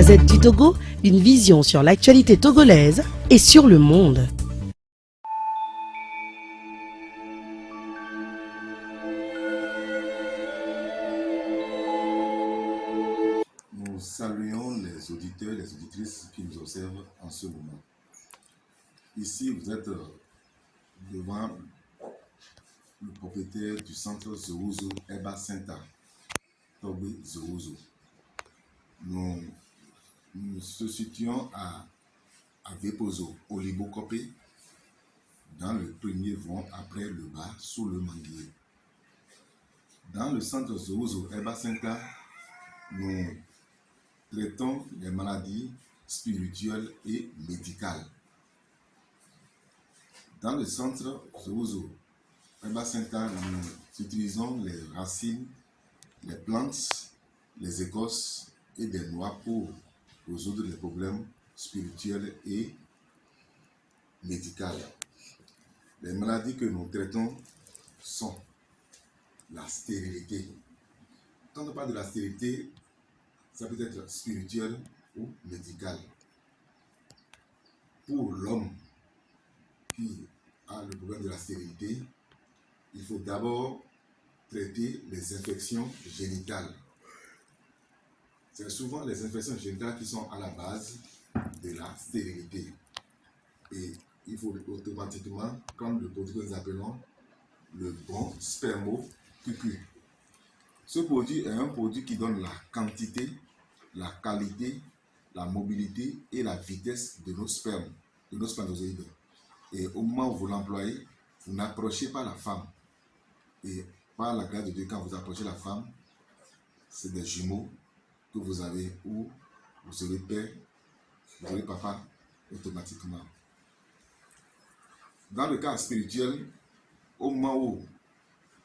Gazette du Togo, une vision sur l'actualité togolaise et sur le monde. Nous saluons les auditeurs et les auditrices qui nous observent en ce moment. Ici, vous êtes devant le propriétaire du centre Zouzo Eba Senta, Togbe Zouzo. Nous se situons à Vepozo, au Libokopé, dans le premier vent après le bas, sous le manguier. Dans le centre Zouzo Eba Senta, nous traitons les maladies spirituelles et médicales. Dans le centre Zouzo Eba Senta, nous utilisons les racines, les plantes, les écorces et des noix pour résoudre les problèmes spirituels et médicaux. Les maladies que nous traitons sont la stérilité. Quand on parle de la stérilité, ça peut être spirituel ou médical. Pour l'homme qui a le problème de la stérilité, il faut d'abord traiter les infections génitales. C'est souvent les infections génitales qui sont à la base de la stérilité. Et il faut automatiquement prendre le produit que nous appelons le bon spermo-cucu. Ce produit est un produit qui donne la quantité, la qualité, la mobilité et la vitesse de nos spermes, de nos spermatozoïdes. Et au moment où vous l'employez, vous n'approchez pas la femme. Et par la grâce de Dieu, quand vous approchez la femme, c'est des jumeaux que vous avez, ou vous serez père, vous serez papa automatiquement. Dans le cas spirituel, au moment où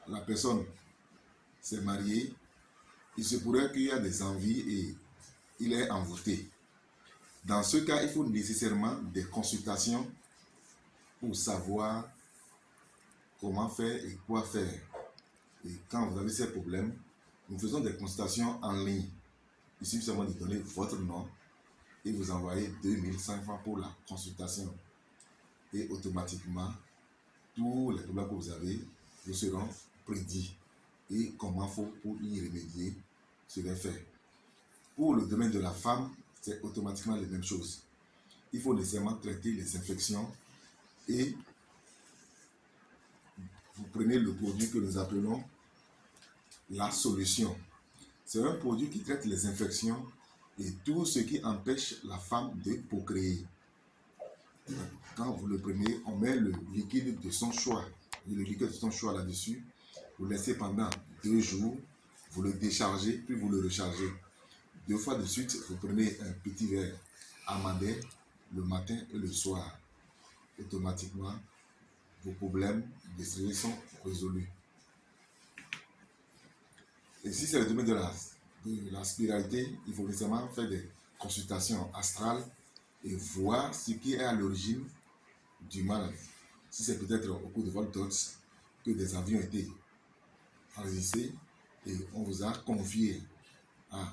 la personne s'est mariée, il se pourrait qu'il y ait des envies et il est envoûté. Dans ce cas, il faut nécessairement des consultations pour savoir comment faire et quoi faire. Et quand vous avez ces problèmes, nous faisons des consultations en ligne. Il suffit seulement de donner votre nom et vous envoyez 2500 francs pour la consultation. Et automatiquement, tous les problèmes que vous avez vous seront prédits. Et comment il faut pour y remédier sera fait. Pour le domaine de la femme, c'est automatiquement les mêmes choses. Il faut nécessairement traiter les infections et vous prenez le produit que nous appelons la solution. C'est un produit qui traite les infections et tout ce qui empêche la femme de procréer. Quand vous le prenez, on met le liquide de son choix. Le liquide de son choix là-dessus. Vous laissez pendant 2 jours, vous le déchargez, puis vous le rechargez. 2 fois de suite, vous prenez un petit verre amandé le matin et le soir. Automatiquement, vos problèmes de stérilité sont résolus. Et si c'est le domaine de la spiritualité, il faut nécessairement faire des consultations astrales et voir ce qui est à l'origine du mal. Si c'est peut-être au cours de votre dot que des avions ont été enregistrés et on vous a confié à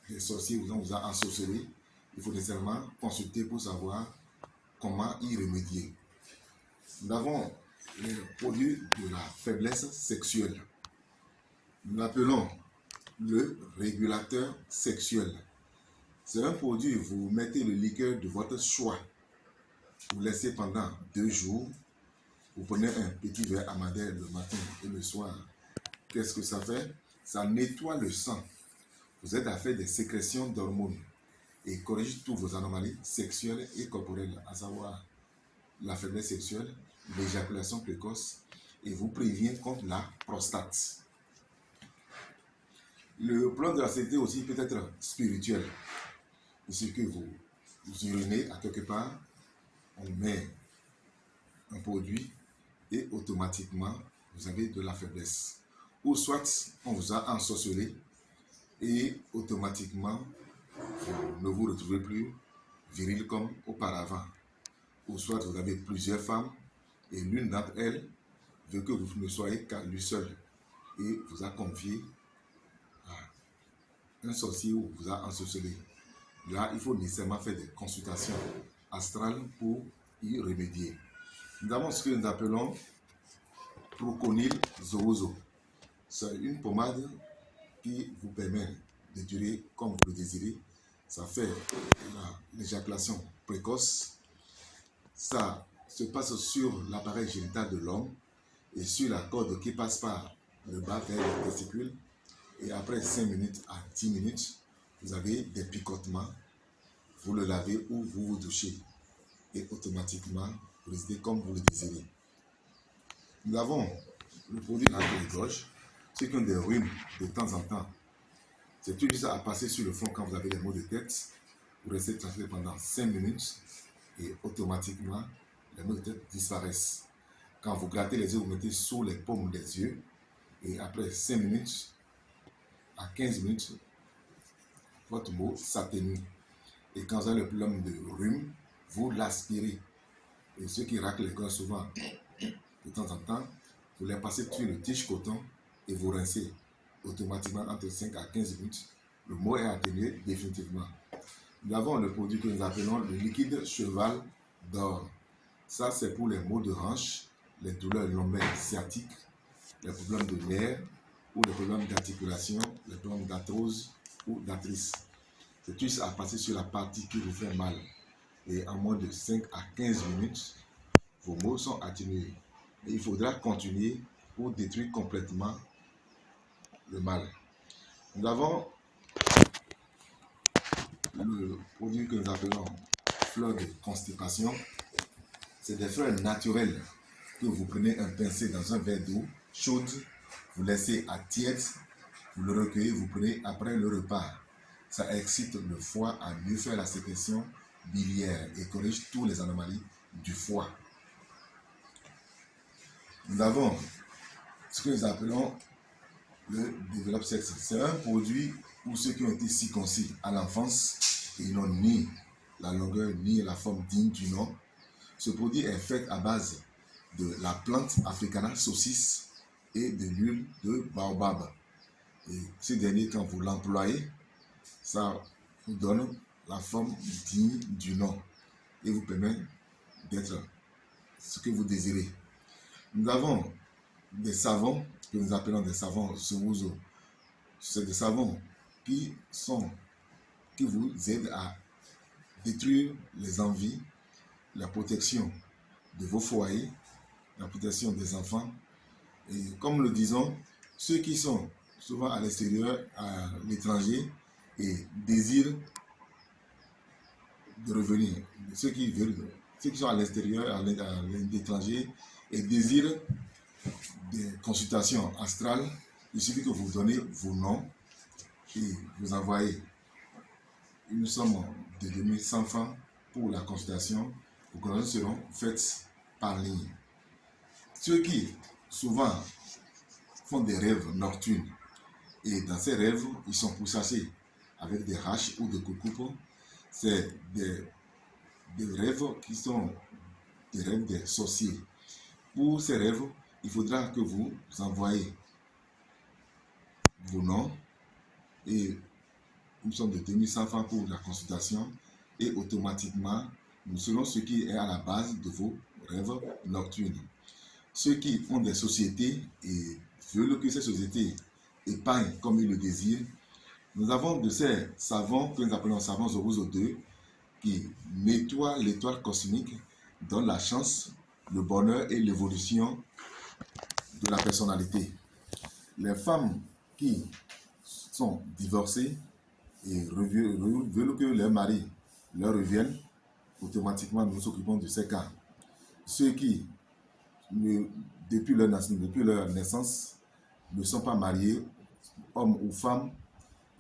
des sorciers, on vous a ensorcelé, il faut nécessairement consulter pour savoir comment y remédier. Nous avons le produit de la faiblesse sexuelle. Nous l'appelons le régulateur sexuel. C'est un produit, vous mettez le liqueur de votre choix. Vous laissez pendant 2 jours. Vous prenez un petit verre amandé le matin et le soir. Qu'est-ce que ça fait? Ça nettoie le sang. Vous êtes à faire des sécrétions d'hormones et corrige toutes vos anomalies sexuelles et corporelles, à savoir la faiblesse sexuelle, l'éjaculation précoce et vous prévient contre la prostate. Le plan de la stérilité aussi peut être spirituel. Il suffit que vous urinez à quelque part, on met un produit et automatiquement vous avez de la faiblesse. Ou soit on vous a ensorcelé et automatiquement vous ne vous retrouvez plus viril comme auparavant. Ou soit vous avez plusieurs femmes et l'une d'entre elles veut que vous ne soyez qu'à lui seul et vous a confié à un sorcier ou vous a ensorcelé. Là, il faut nécessairement faire des consultations astrales pour y remédier. Nous avons ce que nous appelons Proconil Zozo. C'est une pommade qui vous permet de durer comme vous le désirez. Ça fait l'éjaculation précoce. Ça se passe sur l'appareil génital de l'homme et sur la corde qui passe par le bas vers le testicule. Et après 5 minutes à 10 minutes, vous avez des picotements. Vous le lavez ou vous vous douchez. Et automatiquement, vous résidez comme vous le désirez. Nous avons le produit à la gorge. Ceux qui ont des rhumes de temps en temps, c'est tout juste à passer sur le front quand vous avez des maux de tête. Vous restez tranquille pendant 5 minutes et automatiquement, les maux de tête disparaissent. Quand vous grattez les yeux, vous mettez sous les paumes des yeux et après 5 minutes à 15 minutes, votre mot s'atténue. Et quand vous avez le problème de rhume, vous l'aspirez. Et ceux qui raclent les corps souvent, de temps en temps, vous les passez sur le tige-coton et vous rincez automatiquement entre 5 à 15 minutes. Le mot est atténué définitivement. Nous avons le produit que nous appelons le liquide cheval d'or. Ça, c'est pour les maux de hanche, les douleurs lombaires sciatiques, les problèmes de nerfs ou les problèmes d'articulation, les problèmes d'arthrose ou d'arthritis. C'est juste à passer sur la partie qui vous fait mal. Et en moins de 5 à 15 minutes, vos maux sont atténués. Et il faudra continuer pour détruire complètement le mal. Nous avons le produit que nous appelons fleurs de constipation. C'est des fleurs naturelles que vous prenez un pincé dans un verre d'eau chaude, vous laissez à tiède, vous le recueillez, vous prenez après le repas. Ça excite le foie à mieux faire la sécrétion biliaire et corrige toutes les anomalies du foie. Nous avons ce que nous appelons le développe sexe. C'est un produit pour ceux qui ont été circoncis à l'enfance et n'ont ni la longueur ni la forme digne du nom. Ce produit est fait à base de la plante Africana saucisse et de l'huile de baobab. Et ce dernier, quand vous l'employez, ça vous donne la forme digne du nom et vous permet d'être ce que vous désirez. Nous avons des savons que nous appelons des savons Zoruzo. C'est des savons qui vous aident à détruire les envies, la protection de vos foyers, la protection des enfants. Et comme nous le disons, ceux qui sont souvent à l'extérieur, à l'étranger, et désirent de revenir. Ceux qui sont à l'extérieur, à l'étranger, et désirent des consultations astrales, il suffit que vous donnez vos noms et vous envoyez une somme de 2100 francs pour la consultation. Vos consultations seront faites par ligne. Ceux qui souvent font des rêves nocturnes et dans ces rêves, ils sont pourchassés avec des haches ou des coucoupes, c'est des rêves qui sont des rêves des sorciers. Pour ces rêves, il faudra que vous envoyez vos noms et nous sommes de 2100 francs pour la consultation et automatiquement, nous serons ce qui est à la base de vos rêves nocturnes. Ceux qui ont des sociétés et veulent que ces sociétés épargnent comme ils le désirent, nous avons de ces savons que nous appelons savons Zoruzo 2 qui nettoient l'étoile cosmique, donnent la chance, le bonheur et l'évolution de la personnalité. Les femmes qui sont divorcées et veulent que leur mari leur revienne, automatiquement nous nous occupons de ces cas. Ceux qui, depuis leur naissance, ne sont pas mariés, hommes ou femmes,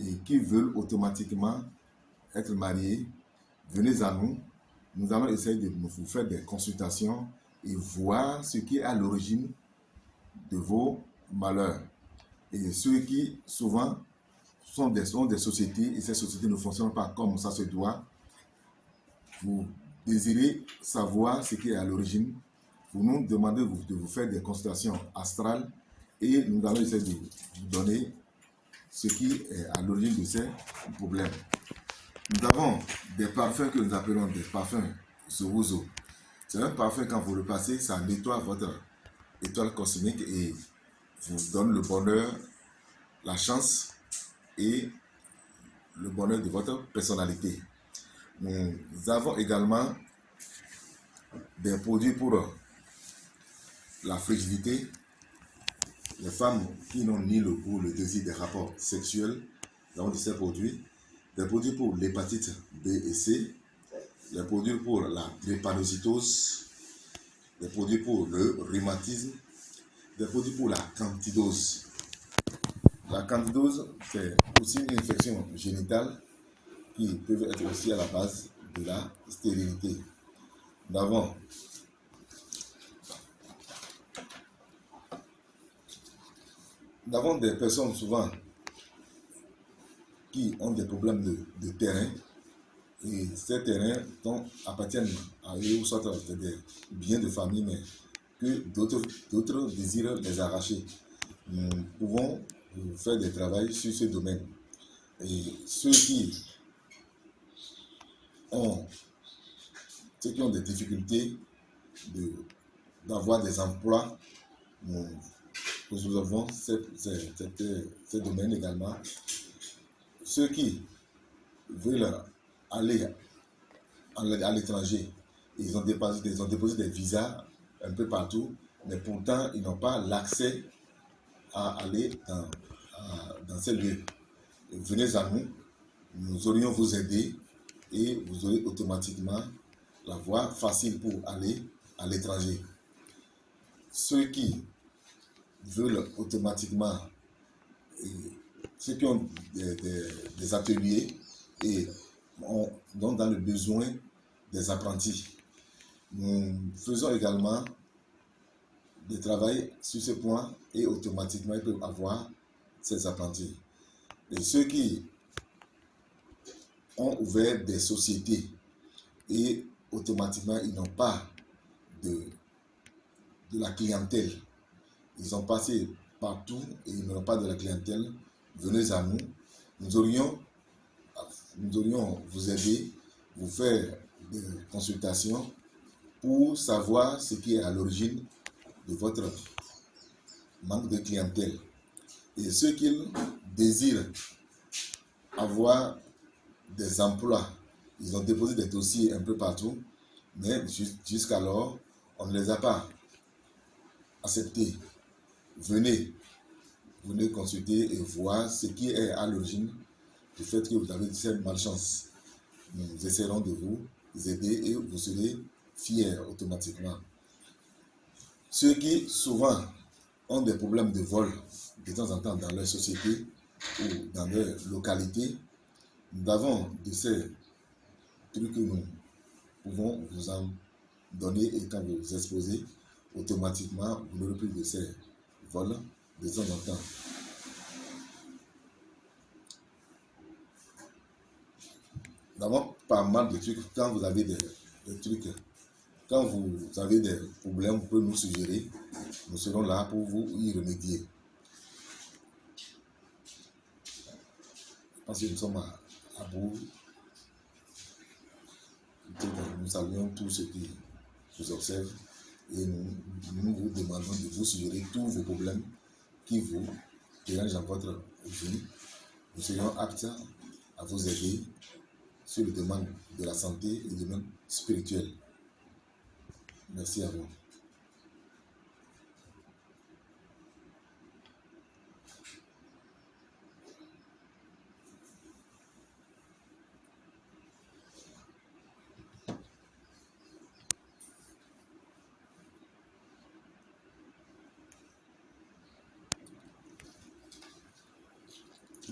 et qui veulent automatiquement être mariés, venez à nous. Nous allons essayer de vous faire des consultations et voir ce qui est à l'origine de vos malheurs. Et ceux qui, souvent, sont des sociétés, et ces sociétés ne fonctionnent pas comme ça se doit, vous désirez savoir ce qui est à l'origine, vous nous demandez de vous faire des consultations astrales et nous allons essayer de vous donner ce qui est à l'origine de ces problèmes. Nous avons des parfums que nous appelons des parfums Zoruzo. C'est un parfum, quand vous le passez, ça nettoie votre étoile cosmique et vous donne le bonheur, la chance et le bonheur de votre personnalité. Nous avons également des produits pour la frigidité. Les femmes qui n'ont ni le goût, le désir des rapports sexuels, nous avons de ces produits. Des produits pour l'hépatite B et C, des produits pour la drépanocytose, des produits pour le rhumatisme, des produits pour la candidose. La candidose, c'est aussi une infection génitale qui peut être aussi à la base de la stérilité. Nous avons des personnes souvent qui ont des problèmes de terrain, et ces terrains appartiennent à eux ou soit des biens de famille, mais que d'autres désirent les arracher. Nous pouvons faire des travaux sur ce domaine. Et ceux qui ont des difficultés d'avoir des emplois, nous résolvons ces domaines également. Ceux qui veulent aller à l'étranger, ils ont déposé des visas un peu partout, mais pourtant ils n'ont pas l'accès à aller dans ces lieux. Venez à nous, nous aurions vous aider et vous aurez automatiquement la voie facile pour aller à l'étranger. Ceux qui veulent automatiquement, ceux qui ont des ateliers et ont dans le besoin des apprentis, nous faisons également des travaux sur ce point et automatiquement ils peuvent avoir ces apprentis. Et ceux qui ont ouvert des sociétés et automatiquement ils n'ont pas de la clientèle, ils ont passé partout et ils n'ont pas de la clientèle, venez à nous, nous aurions vous aider, vous faire des consultations pour savoir ce qui est à l'origine de votre manque de clientèle. Et ceux qui désirent avoir des emplois, ils ont déposé des dossiers un peu partout, mais jusqu'alors, on ne les a pas acceptés. Venez consulter et voir ce qui est à l'origine du fait que vous avez cette malchance. Nous essaierons de vous aider et vous serez fiers automatiquement. Ceux qui souvent ont des problèmes de vol de temps en temps dans leur société ou dans leur localité, nous avons de ces trucs que nous pouvons vous en donner, et quand vous vous exposez, automatiquement vous n'aurez plus de ces vols de temps en temps. Nous avons pas mal de trucs. Quand vous avez des trucs, quand vous avez des problèmes, vous pouvez nous suggérer. Nous serons là pour vous y remédier. Je pense que nous sommes à bout. Nous saluons tous ceux qui vous observent et nous vous demandons de vous suggérer tous vos problèmes qui vous dérangent dans votre vie. Nous serions aptes à vous aider sur le domaine de la santé et le domaine spirituel. Merci à vous.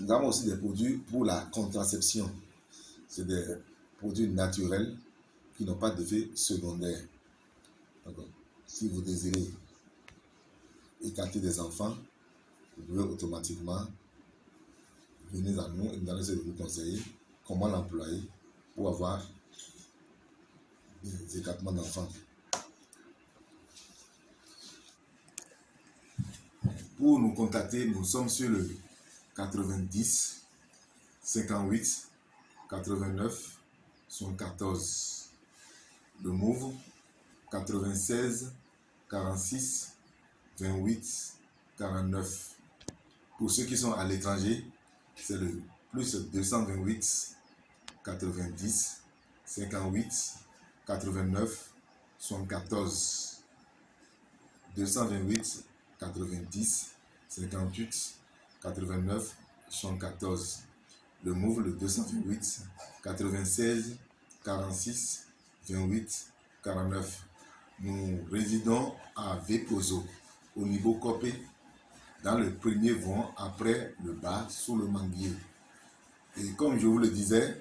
Nous avons aussi des produits pour la contraception. C'est des produits naturels qui n'ont pas d'effet secondaire. Donc, si vous désirez écarter des enfants, vous pouvez automatiquement venir à nous et nous allons essayer de vous conseiller comment l'employer pour avoir des écartements d'enfants. Pour nous contacter, nous sommes sur le 90 58 89 74. Le Move 96 46 28 49. Pour ceux qui sont à l'étranger, c'est le plus 228 90 58 89 74. 228 90 58 89 74. Le Move, le 228 96 46 28 49. Nous résidons à Vepozo, au niveau Copé, dans le premier vent après le bas sous le manguier. Et comme je vous le disais,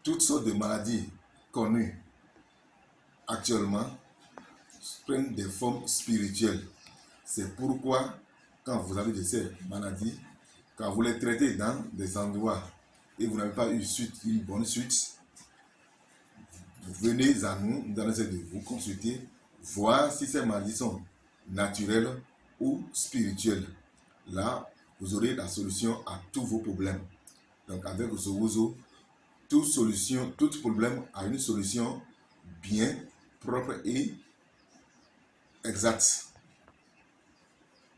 toutes sortes de maladies connues actuellement prennent des formes spirituelles. C'est pourquoi quand vous avez de ces maladies, quand vous les traitez dans des endroits et vous n'avez pas eu une bonne suite, vous venez à nous, nous allons essayer de vous consulter, voir si ces maladies sont naturelles ou spirituelles. Là, vous aurez la solution à tous vos problèmes. Donc avec Zowozo, tout problème a une solution bien propre et exacte.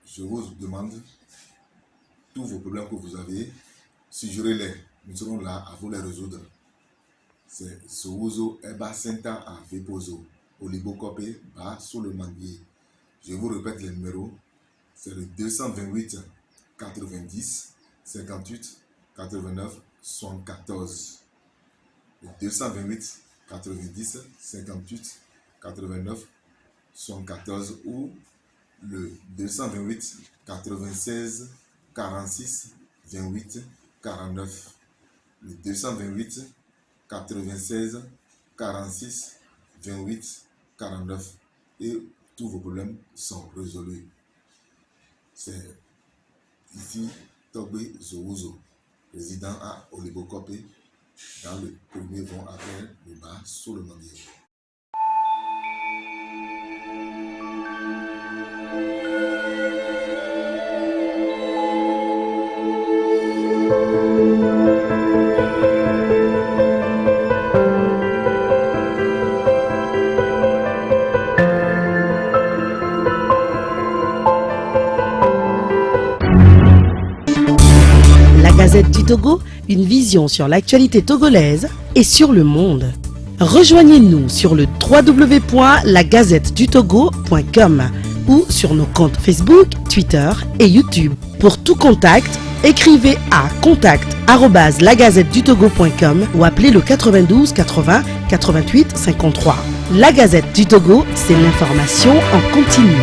Je vous demande, tous vos problèmes que vous avez, suggérez-les. Nous serons là à vous les résoudre. C'est Zowozo Eba Senta à Vepozo, au Libocopé, bas sous le manguier. Je vous répète les numéros. C'est le 228 90 58 89 74. Le 228 90 58 89 74 ou le 228 96 46 28 49. Le 228 96 46 28 49 et tous vos problèmes sont résolus. C'est ici Togbe Zowozo, résident à Olibocopé, dans le premier vent après le bas sous le manguier. La Gazette du Togo, une vision sur l'actualité togolaise et sur le monde. Rejoignez-nous sur le www.lagazettedutogo.com ou sur nos comptes Facebook, Twitter et YouTube. Pour tout contact, écrivez à contact@lagazettedutogo.com ou appelez le 92 80 88 53. La Gazette du Togo, c'est l'information en continu.